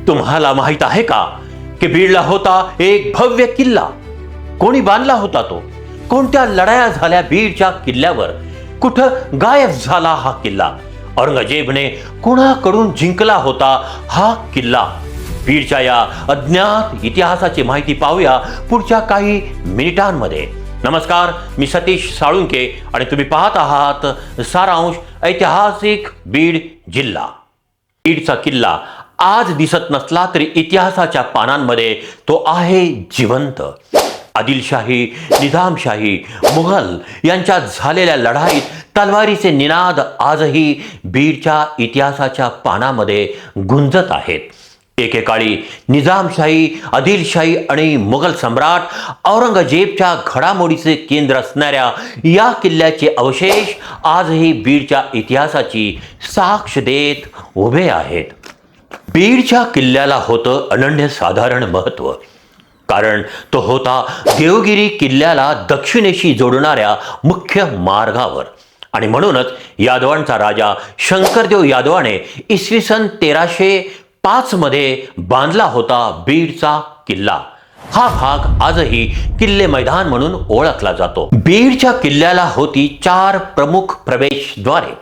तुम्हाला माहित आहे का की बीडला होता एक भव्य किल्ला? कोणी बांधला होता तो? कोणत्या लढाया झाल्या बीडच्या किल्ल्यावर? कुठं गायब झाला हा किल्ला? औरंगजेबने कुणाकडून जिंकला होता हा किल्ला? बीडच्या या अज्ञात इतिहासाची माहिती पाहूया पुढच्या काही मिनिटांमध्ये. नमस्कार, मी सतीश साळुंके आणि तुम्ही पाहत आहात सारांश ऐतिहासिक बीड जिल्हा. बीडचा किल्ला आज दिसत नसला तरी इतिहासाच्या पानांमध्ये तो आहे जिवंत. आदिलशाही, निजामशाही, मुघल यांच्यात झालेल्या लढाईत तलवारीचे निनाद आजही बीडच्या इतिहासाच्या पानामध्ये गुंजत आहेत. एकेकाळी निजामशाही, आदिलशाही आणि मुघल सम्राट औरंगजेबच्या घडामोडीचे केंद्र असणाऱ्या या किल्ल्याचे अवशेष आजही बीडच्या इतिहासाची साक्ष देत उभे आहेत. बीडच्या किल्ल्याला होतं अनन्यसाधारण महत्त्व, कारण तो होता देवगिरी किल्ल्याला दक्षिणेशी जोडणाऱ्या मुख्य मार्गावर. आणि म्हणूनच यादवांचा राजा शंकरदेव यादवाने इसवी सन 1305 मध्ये बांधला होता बीडचा किल्ला. हा भाग आजही किल्ले मैदान म्हणून ओळखला जातो. बीडच्या किल्ल्याला होती 4 प्रमुख प्रवेशद्वारे.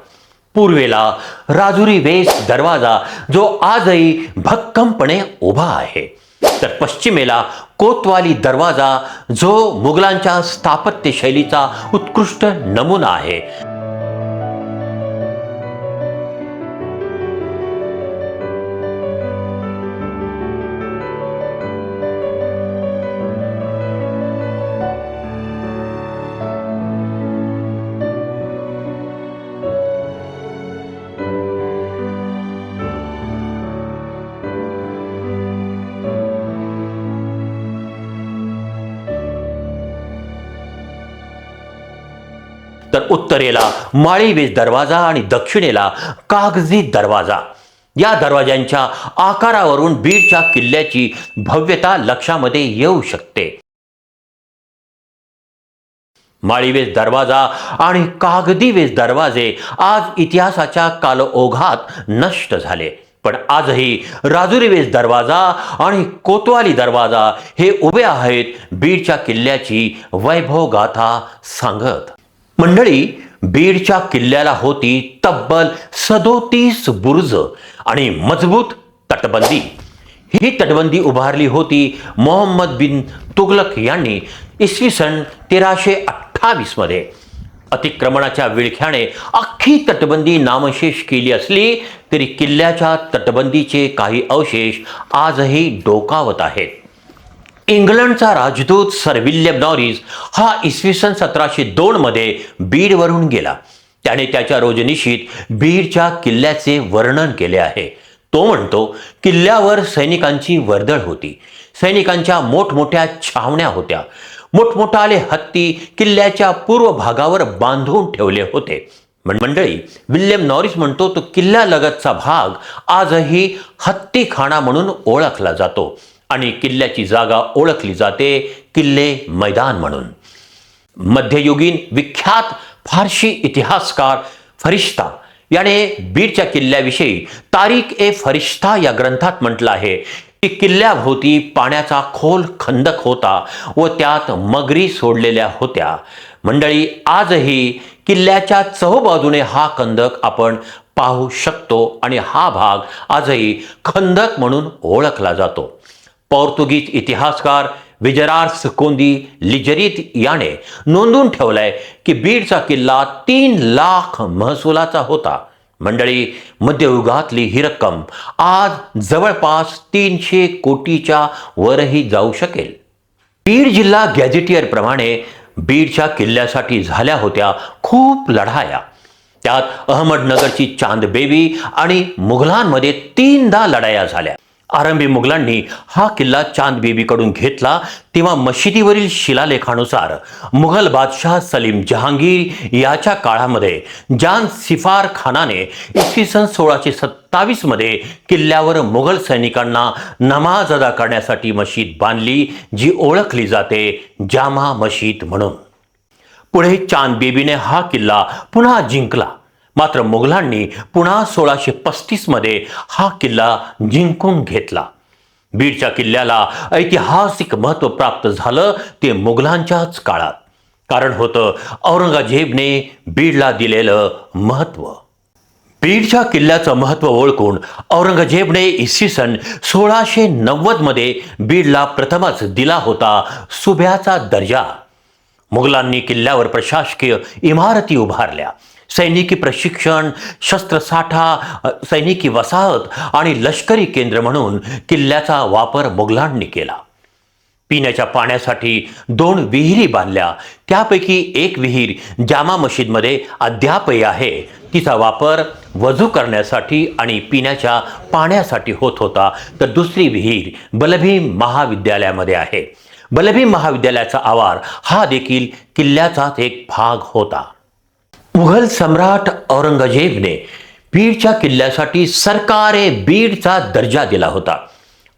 पूर्वेला राजुरी वेस दरवाजा जो आजही भक्कमपणे उभा आहे, तर पश्चिमेला कोतवाली दरवाजा जो मुघलांच्या स्थापत्य शैलीचा उत्कृष्ट नमुना आहे. तर उत्तरेला माळी वेस दरवाजा आणि दक्षिणेला कागजी दरवाजा. या दरवाजांच्या आकारावरून बीडच्या किल्ल्याची भव्यता लक्षामध्ये येऊ शकते. माळी वेस दरवाजा आणि कागदी वेस दरवाजे आज इतिहासाच्या कालओघात नष्ट झाले, पण आजही राजुरी वेस दरवाजा आणि कोतवाली दरवाजा हे उभे आहेत बीडच्या किल्ल्याची वैभव गाथा सांगत. मंडळी, बीडच्या किल्ल्याला होती तब्बल 37 बुरुज आणि मजबूत तटबंदी. ही तटबंदी उभारली होती मोहम्मद बिन तुगलक यांनी इसवी सन 1328 मध्ये. अतिक्रमणाच्या विळख्याने अख्खी तटबंदी नामशेष केली असली तरी किल्ल्याच्या तटबंदीचे काही अवशेष आजही डोकावत आहेत. इंग्लंडचा राजदूत सर विल्यम नॉरिस हा इसवी सन 1702 मध्ये बीडवरून गेला. त्याने त्याच्या रोजनिशीत बीडच्या किल्ल्याचे वर्णन केले आहे. तो म्हणतो, किल्ल्यावर सैनिकांची वर्दळ होती. सैनिकांच्या मोठमोठ्या छावण्या होत्या. मोठमोठाले हत्ती किल्ल्याच्या पूर्व भागावर बांधून ठेवले होते. मंडळी, विल्यम नॉरिस म्हणतो तो किल्ल्यालगतचा भाग आजही हत्तीखाना म्हणून ओळखला जातो आणि किल्ल्याची जागा ओळखली जाते किल्ले मैदान म्हणून. मध्ययुगीन विख्यात फारसी इतिहासकार फरिश्ता याने बीडच्या किल्ल्याविषयी तारीख ए फरिश्ता या ग्रंथात म्हटलं आहे की किल्ल्याभोवती पाण्याचा खोल खंदक होता व त्यात मगरी सोडलेल्या होत्या. मंडळी, आजही किल्ल्याच्या चहूबाजूने हा खंदक आपण पाहू शकतो आणि हा भाग आजही खंदक म्हणून ओळखला जातो. पोर्तुगीज इतिहासकार विजरार्स कोंदी लिजरीत याने नोंदवून ठेवलंय की बीडचा किल्ला 3 लाख महसुलाचा होता. मंडळी, मध्ययुगातली ही रक्कम आज जवळपास 300 कोटीच्या वरही जाऊ शकेल. बीड जिल्हा गॅझेटियर प्रमाणे बीडच्या किल्ल्यासाठी झाल्या होत्या खूप लढाया. त्यात अहमदनगरची चांदबेबी आणि मुघलांमध्ये 3दा लढाया झाल्या. आरंभी मुघलांनी हा किल्ला चांदबेबीकडून घेतला तेव्हा मशिदीवरील शिलालेखानुसार मुघल बादशाह सलीम जहांगीर याच्या काळामध्ये जान सिफार खानाने इसवी सन 1627 मध्ये किल्ल्यावर मुघल सैनिकांना नमाज अदा करण्यासाठी मशीद बांधली, जी ओळखली जाते जामा मशीद म्हणून. पुढे चांदबेबीने हा किल्ला पुन्हा जिंकला, मात्र मुघलांनी पुन्हा 1635 मध्ये हा किल्ला जिंकून घेतला. बीडच्या किल्ल्याला ऐतिहासिक महत्त्व प्राप्त झालं ते मुघलांच्याच काळात. कारण होतं औरंगजेबने बीडला दिलेलं महत्त्व. बीडच्या किल्ल्याचं महत्त्व ओळखून औरंगजेबने इसवी सन 1690 मध्ये बीडला प्रथमच दिला होता सुभ्याचा दर्जा. मुघलांनी किल्ल्यावर प्रशासकीय इमारती उभारल्या, सैनिकी प्रशिक्षण, शस्त्रसाठा, सैनिकी वसाहत आणि लष्करी केंद्र म्हणून किल्ल्याचा वापर मुघलांनी केला. पिण्याच्या पाण्यासाठी 2 विहिरी बांधल्या. त्यापैकी एक विहीर जामा मशीदमध्ये अद्यापही आहे. तिचा वापर वजू करण्यासाठी आणि पिण्याच्या पाण्यासाठी होत होता. तर दुसरी विहीर बलभीम महाविद्यालयामध्ये आहे. बलभीम महाविद्यालयाचा आवार हा देखील किल्ल्याचाच एक भाग होता. मुघल सम्राट औरंगजेबने बीडच्या किल्ल्यासाठी सरकारे बीडचा दर्जा दिला होता.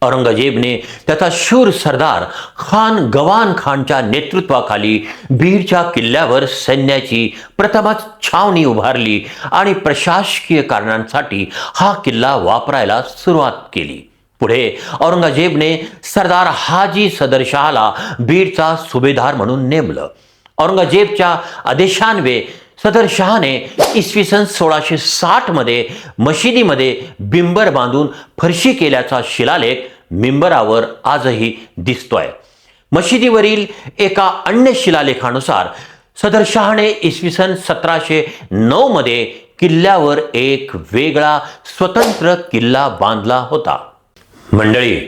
औरंगजेबने त्याचा शूर सरदार खान गवान खानच्या नेतृत्वाखाली बीडच्या किल्ल्यावर सैन्याची प्रथमच छावणी उभारली आणि प्रशासकीय कारणांसाठी हा किल्ला वापरायला सुरुवात केली. पुढे औरंगजेबने सरदार हाजी सदरशहाला बीडचा सुभेदार म्हणून नेमलं. औरंगजेबच्या आदेशान्वये सदरशहाने इसवी सन 1660 मध्ये मशिदीमध्ये बिंबर बांधून फरशी केल्याचा शिलालेख मिंबरावर आजही दिसतोय. मशिदीवरील एका अन्य शिलालेखानुसार सदरशहाने इसवी सन 1709 मध्ये किल्ल्यावर एक वेगळा स्वतंत्र किल्ला बांधला होता. मंडळी,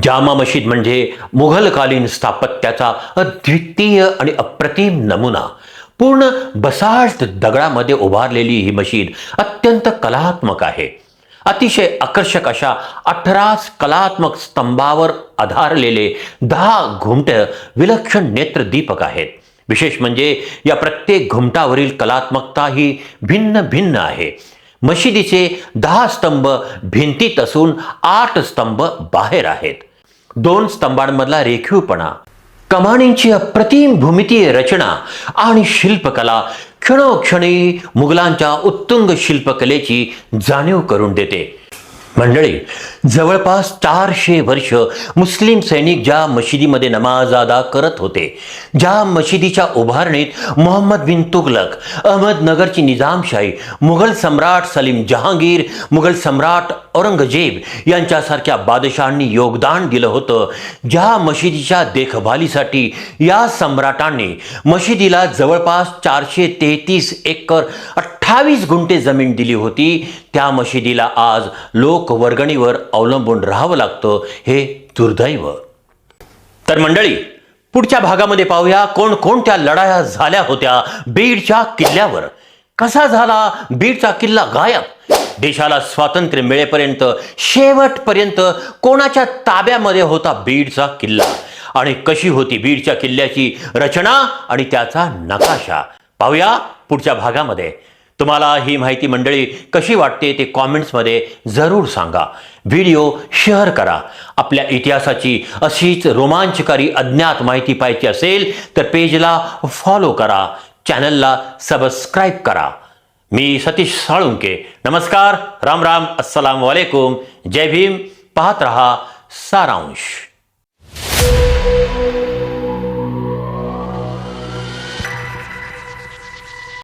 जामा मशीद म्हणजे मुघलकालीन स्थापत्याचा अद्वितीय आणि अप्रतिम नमुना. पूर्ण बसाल्ट दगडामध्ये उभारलेली ही मशीद अत्यंत कलात्मक आहे. अतिशय आकर्षक अशा 18 कलात्मक स्तंभावर आधारलेले 10 घुमट विलक्षण नेत्रदीपक आहेत. विशेष म्हणजे या प्रत्येक घुमटावरील कलात्मकता ही भिन्न भिन्न आहे. मशिदीचे 10 स्तंभ भिंतीत असून 8 स्तंभ बाहेर आहेत. 2 स्तंभांमधला रेखीवपणा, कमानींची अप्रतिम भूमितीय रचना आणि शिल्पकला क्षणोक्षणी मुघलांच्या उत्तुंग शिल्पकलेची जाणीव करून देते. मंडळी, जवळपास 400 वर्ष मुस्लिम सैनिक ज्या मशिदीमध्ये नमाज अदा करत होते, ज्या मशिदीच्या उभारणीत मोहम्मद बिन तुगलक, अहमदनगरची निजामशाही, मुघल सम्राट सलीम जहांगीर, मुघल सम्राट औरंगजेब यांच्यासारख्या बादशहांनी योगदान दिलं होतं, ज्या मशिदीच्या देखभालीसाठी या सम्राटांनी मशिदीला जवळपास 433 एकर 28 गुंठे जमीन दिली होती, त्या मशिदीला आज लोकवर्गणीवर अवलंबून राहावं लागतं. हे दुर्दैव. तर मंडळी, पुढच्या भागामध्ये पाहूया कोणकोणत्या लढाया झाल्या होत्या बीडच्या किल्ल्यावर. कसा झाला बीडचा किल्ला गायब? देशाला स्वातंत्र्य मिळेपर्यंत शेवटपर्यंत कोणाच्या ताब्यामध्ये होता बीडचा किल्ला? आणि कशी होती बीडच्या किल्ल्याची रचना आणि त्याचा नकाशा? पाहूया पुढच्या भागामध्ये. तुम्हाला ही माहिती मंडळी कशी वाटते ते कॉमेंट्समध्ये जरूर सांगा. व्हिडिओ शेअर करा. आपल्या इतिहासाची अशीच रोमांचकारी अज्ञात माहिती पाहिजे असेल तर पेजला फॉलो करा, चॅनलला सबस्क्राईब करा. मी सतीश साळुंके. नमस्कार, राम राम, अस्सलाम वालेकुम, जय भीम. पाहत रहा सारांश.